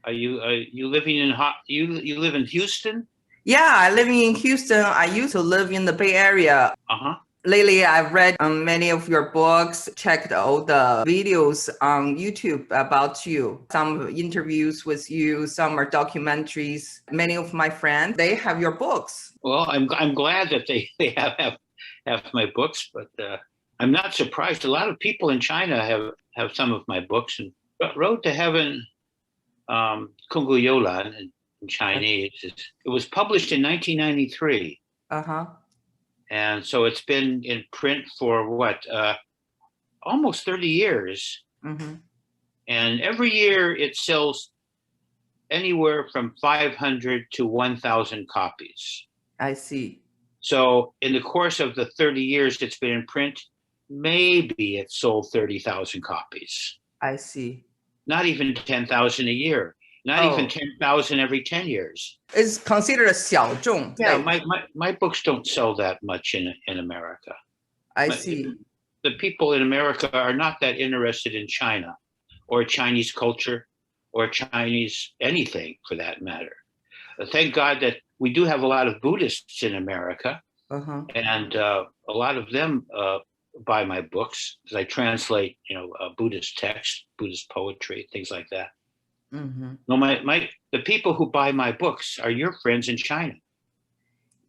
Are you living in you live in Houston? Yeah, I live in Houston. I used to live in the Bay Area. Uh-huh. Lately, I've read many of your books, checked all the videos on YouTube about you, some interviews with you, some are documentaries. Many of my friends, they have your books. Well, I'm glad that they have my books, but I'm not surprised. A lot of people in China have some of my books. And Road to Heaven, Kung Yolan in Chinese. It was published in 1993, Uh-huh. and so it's been in print for what, almost 30 years. Mm-hmm. And every year it sells anywhere from 500 to 1,000 copies. I see. So in the course of the 30 years it's been in print, maybe it sold 30,000 copies. I see. Not even 10,000 a year. Not even Oh, 10,000 every 10 years. it's considered a 小众. Yeah, my books don't sell that much in America. I My, see. the people in America are not that interested in China or Chinese culture or Chinese anything for that matter. Thank God that we do have a lot of Buddhists in America, Uh-huh. and a lot of them buy my books because I translate, Buddhist text, Buddhist poetry, things like that. Mm-hmm. No, the people who buy my books are your friends in China.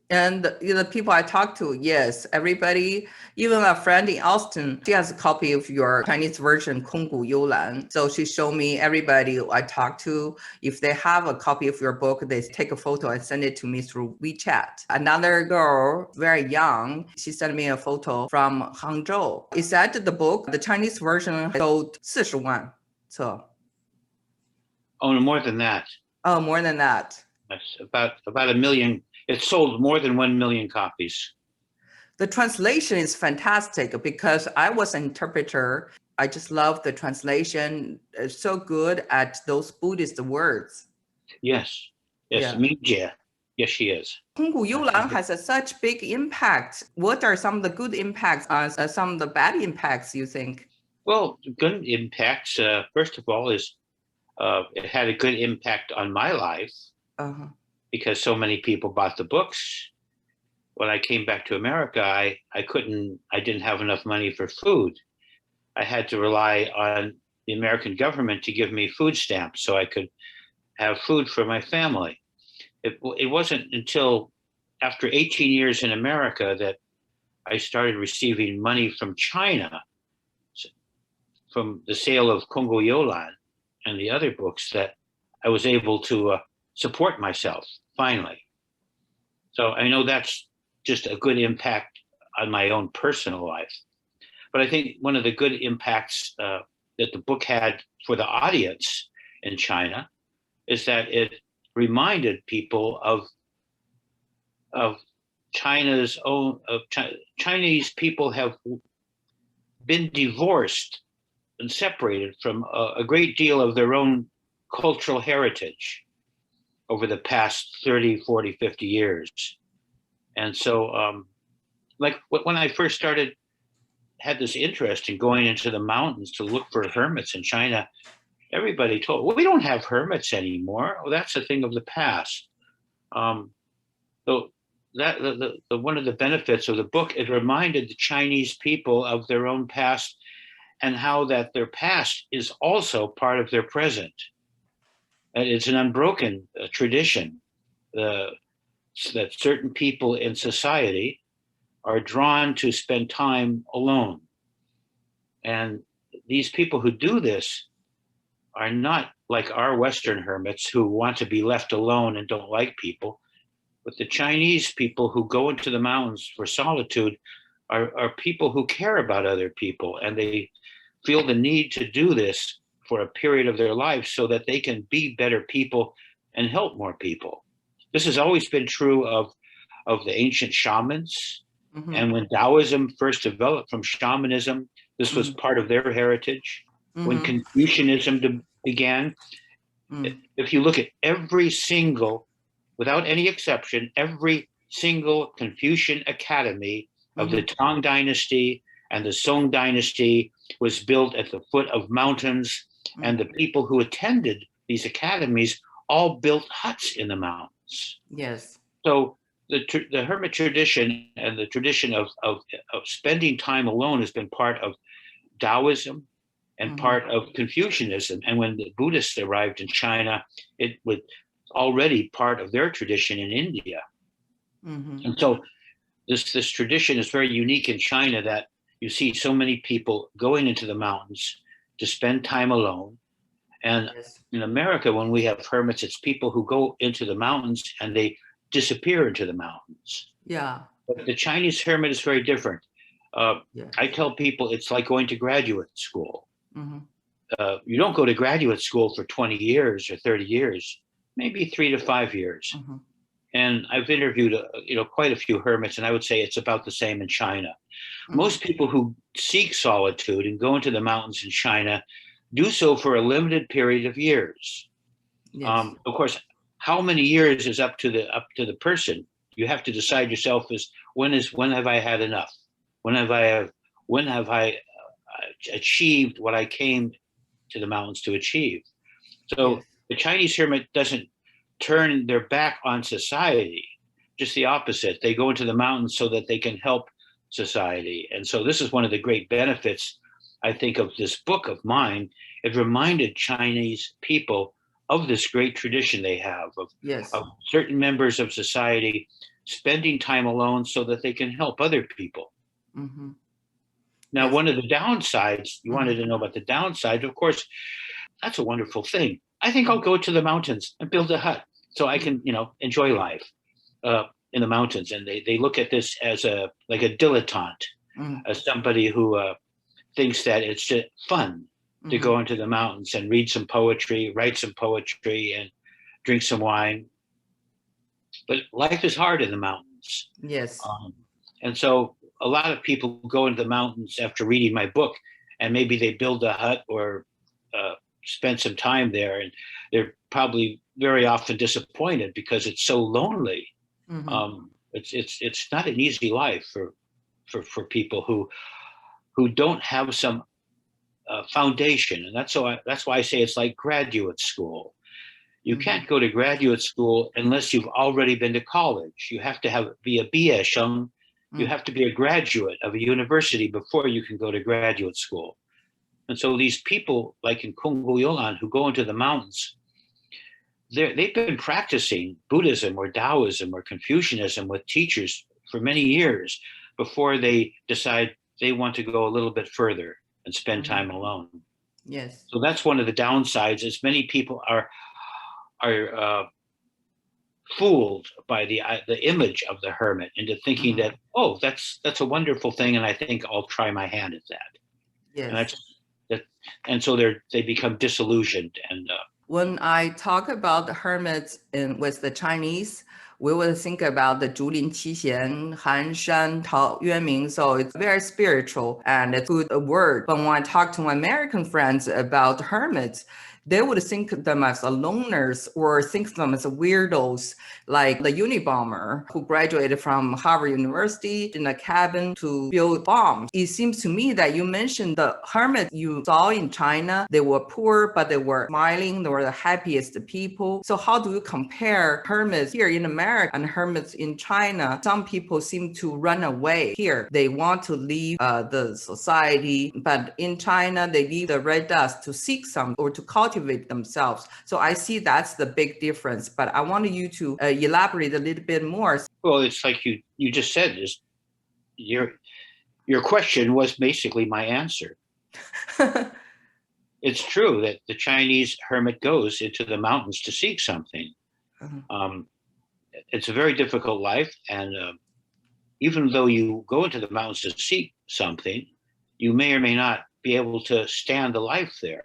And the people I talk to, yes, everybody, even a friend in Austin, she has a copy of your Chinese version, 空谷幽兰. So she showed me everybody I talk to, if they have a copy of your book, they take a photo and send it to me through WeChat. Another girl, very young, she sent me a photo from Hangzhou. It said the book, the Chinese version sold 40万册. Oh, no, more than that. Oh, more than that. That's about a million. It sold more than 1 million copies. The translation is fantastic because I was an interpreter. I just love the translation. It's so good at those Buddhist words. Yes. Yes, Yeah. Mingjie. Yes, she is. 空谷幽兰 has such big impact. What are some of the good impacts and some of the bad impacts you think? Well, good impacts, first of all, is it had a good impact on my life Uh-huh. because so many people bought the books. When I came back to America, I didn't have enough money for food. I had to rely on the American government to give me food stamps so I could have food for my family. It wasn't until after 18 years in America that I started receiving money from China from the sale of Kongo Yolan and the other books that I was able to support myself finally. So I know that's just a good impact on my own personal life. But I think one of the good impacts that the book had for the audience in China is that it reminded people of China's own Chinese people have been divorced and separated from a great deal of their own cultural heritage over the past 30, 40, 50 years. And so, like when I first had this interest in going into the mountains to look for hermits in China, everybody told, well, we don't have hermits anymore. Well, that's a thing of the past. So the one of the benefits of the book, it reminded the Chinese people of their own past and how that their past is also part of their present. And it's an unbroken tradition that certain people in society are drawn to spend time alone. And these people who do this are not like our Western hermits who want to be left alone and don't like people. But the Chinese people who go into the mountains for solitude are people who care about other people, and they feel the need to do this for a period of their life so that they can be better people and help more people. This has always been true of the ancient shamans. Mm-hmm. And when Taoism first developed from shamanism, this was part of their heritage. When Confucianism began, if you look at every single, without any exception, every single Confucian academy of the Tang Dynasty and the Song Dynasty was built at the foot of mountains, and the people who attended these academies all built huts in the mountains. Yes. So the hermit tradition and the tradition of spending time alone has been part of Taoism and part of Confucianism. And when the Buddhists arrived in China, it was already part of their tradition in India. And so this tradition is very unique in China, that you see so many people going into the mountains to spend time alone. And Yes. in America, when we have hermits, it's people who go into the mountains and they disappear into the mountains. Yeah. But the Chinese hermit is very different. Yeah. I tell people it's like going to graduate school. Mm-hmm. You don't go to graduate school for 20 years or 30 years, maybe 3 to 5 years. Mm-hmm. And I've interviewed, quite a few hermits, and I would say it's about the same in China. Mm-hmm. Most people who seek solitude and go into the mountains in China do so for a limited period of years. Yes. Of course, how many years is up to the person. You have to decide yourself as when have I had enough? When have I achieved what I came to the mountains to achieve? So Yes. the Chinese hermit doesn't turn their back on society, just the opposite. They go into the mountains so that they can help society. And so this is one of the great benefits, I think, of this book of mine. It reminded Chinese people of this great tradition they have Yes. of certain members of society spending time alone so that they can help other people. Mm-hmm. Now, Yes. one of the downsides, you wanted Mm-hmm. to know about the downside, of course, that's a wonderful thing. I think I'll go to the mountains and build a hut so I can, enjoy life in the mountains. And they look at this as like a dilettante, as somebody who thinks that it's just fun to go into the mountains and read some poetry, write some poetry, and drink some wine. But life is hard in the mountains. Yes. And so a lot of people go into the mountains after reading my book, and maybe they build a hut or spend some time there, and they're probably very often disappointed because it's so lonely. It's not an easy life for people who don't have some foundation, and that's why I say it's like graduate school. You can't go to graduate school unless you've already been to college. You have to be a 毕业生. You have to be a graduate of a university before you can go to graduate school. And so these people, like in Kunghu Yolan, who go into the mountains, they've been practicing Buddhism or Taoism or Confucianism with teachers for many years before they decide they want to go a little bit further and spend time alone. Yes. So that's one of the downsides, is many people are fooled by the image of the hermit into thinking that, oh, that's a wonderful thing, and I think I'll try my hand at that. Yes. And so they become disillusioned. And when I talk about the hermits with the Chinese, we will think about the 竹林七贤, Han Shan, Tao Yuanming. So it's very spiritual and it's a good word. But when I talk to my American friends about hermits, they would think of them as loners or think of them as weirdos, like the Unabomber who graduated from Harvard University in a cabin to build bombs. It seems to me that you mentioned the hermits you saw in China. They were poor, but they were smiling. They were the happiest people. So how do you compare hermits here in America and hermits in China? Some people seem to run away here. They want to leave the society, but in China, they leave the red dust to seek some or to cultivate themselves. So I see that's the big difference. But I wanted you to elaborate a little bit more. Well, it's like you just said, is your question was basically my answer. It's true that the Chinese hermit goes into the mountains to seek something. It's a very difficult life, and even though you go into the mountains to seek something, you may or may not be able to stand the life there.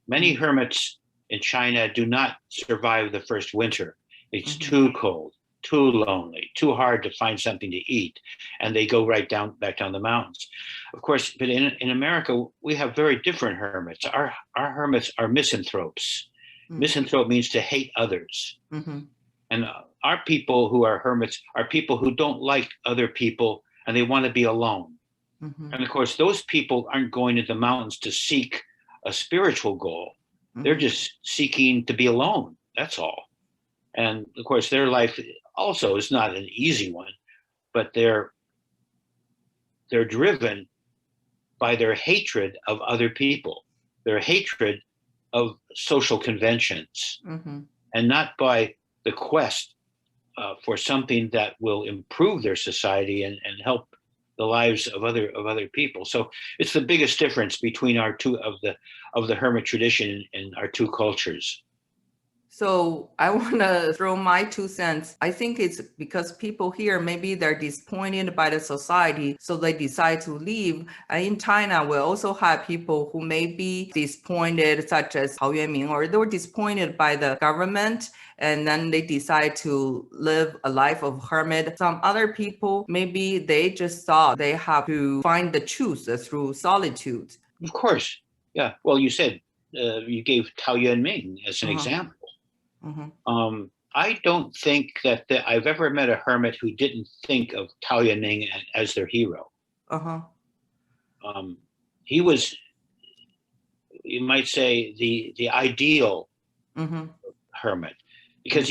Many hermits in China do not survive the first winter. It's too cold, too lonely, too hard to find something to eat, and they go back down the mountains. Of course, but in America, we have very different hermits. Our hermits are misanthropes. Misanthrope means to hate others. And our people who are hermits are people who don't like other people, and they want to be alone. And of course, those people aren't going to the mountains to seek a spiritual goal. They're Mhm. just seeking to be alone. That's all. And of course, their life also is not an easy one, but they're driven by their hatred of other people, their hatred of social conventions, Mhm. and not by the quest for something that will improve their society and help the lives of other people. So it's the biggest difference between our two of the hermit tradition and our two cultures. So I want to throw my 2 cents. I think it's because people here, maybe they're disappointed by the society, so they decide to leave. And in China, we also have people who may be disappointed, such as Hao Yuanming, or they were disappointed by the government, and then they decide to live a life of hermit. Some other people, maybe they just thought they have to find the truth through solitude. Of course, yeah. Well, you said you gave Tao Yuanming as an Uh-huh. example. Uh-huh. I don't think that I've ever met a hermit who didn't think of Tao Yuanming as their hero. Uh-huh. Um, he was, you might say, the ideal Mm-hmm. hermit, Mm-hmm. because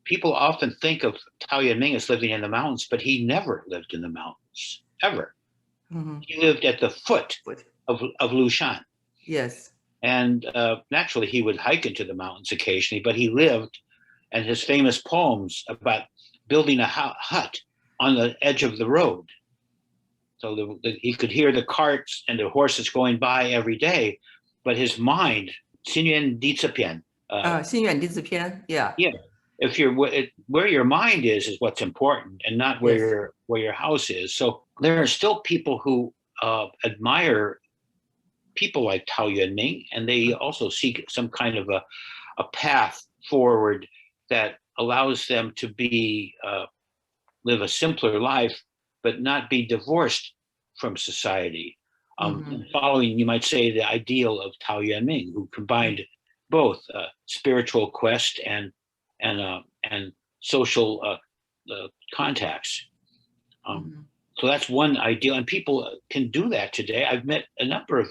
people often think of Tao Yuanming as living in the mountains, but he never lived in the mountains ever. Mm-hmm. He lived at the foot But of Lushan, yes. and naturally he would hike into the mountains occasionally, but he lived, and his famous poems about building a hut on the edge of the road. So he could hear the carts and the horses going by every day, but his mind, 心愿地这片, 心远地字篇, yeah. yeah, if you're where your mind is what's important, and not Yes. where your house is. So there are still people who admire people like Tao Yuanming, and they also seek some kind of a path forward that allows them to be live a simpler life, but not be divorced from society. Mm-hmm. Following, you might say, the ideal of Tao Yuanming, who combined both spiritual quest and social contacts. Um, Mm-hmm. so that's one ideal, and people can do that today. I've met a number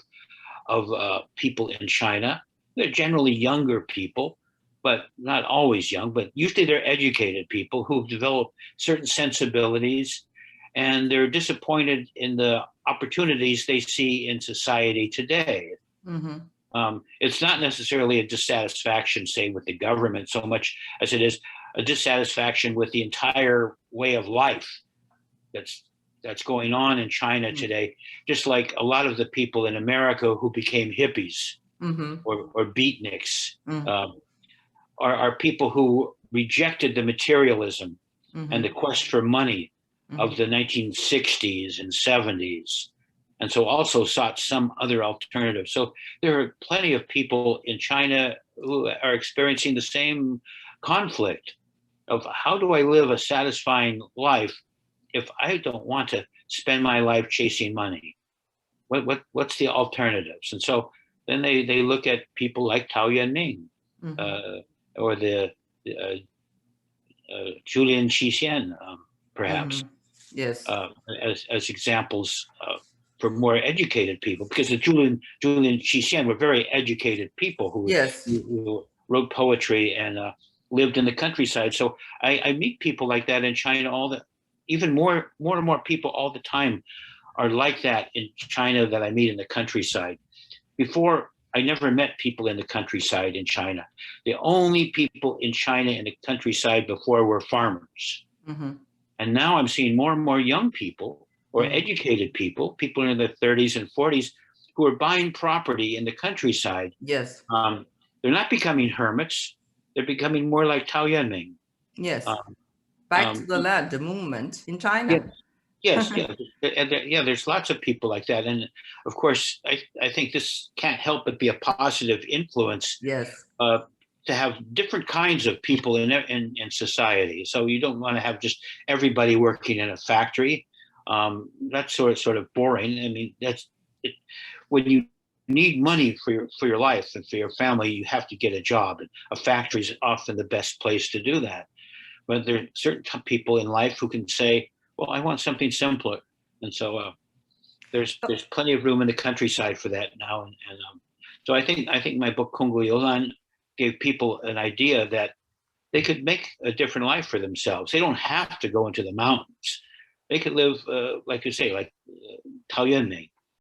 of people in China. They're generally younger people, but not always young, but usually they're educated people who've developed certain sensibilities, and they're disappointed in the opportunities they see in society today. Mm-hmm. It's not necessarily a dissatisfaction, say, with the government so much as it is a dissatisfaction with the entire way of life that's that's going on in China today, just like a lot of the people in America who became hippies Mm-hmm. or beatniks, Mm-hmm. um, are people who rejected the materialism and Mm-hmm. the quest for money Mm-hmm. of the 1960s and 70s, and so also sought some other alternative. So there are plenty of people in China who are experiencing the same conflict of how do I live a satisfying life if I don't want to spend my life chasing money? What's the alternatives? And so then they look at people like Tao Yuanming, Mm-hmm. uh, or the Julian Qixan, perhaps, Mm-hmm. Yes. uh, as examples for more educated people, because the Julian Qixan were very educated people Yes. who wrote poetry and lived in the countryside. So I meet people like that in China even more and more people all the time are like that in China that I meet in the countryside. Before, I never met people in the countryside in China. The only people in China in the countryside before were farmers. Mm-hmm. And now I'm seeing more and more young people or Mm-hmm. educated people in their 30s and 40s, who are buying property in the countryside. Yes. They're not becoming hermits. They're becoming more like Tao Yuanming. Yes. Um, Back to um, the land movement in yeah, China. yes, yeah, yeah. There's lots of people like that, and of course, I think this can't help but be a positive influence Yes. uh, to have different kinds of people in society. So you don't want to have just everybody working in a factory. That's sort of boring. I mean, that's it, when you need money for your life and for your family, you have to get a job, and a factory is often the best place to do that. But there are certain people in life who can say, "Well, I want something simpler," and so there's plenty of room in the countryside for that now, and So I think my book Kungu Yolan gave people an idea that they could make a different life for themselves. They don't have to go into the mountains. They could live, like you say, like Taoyuan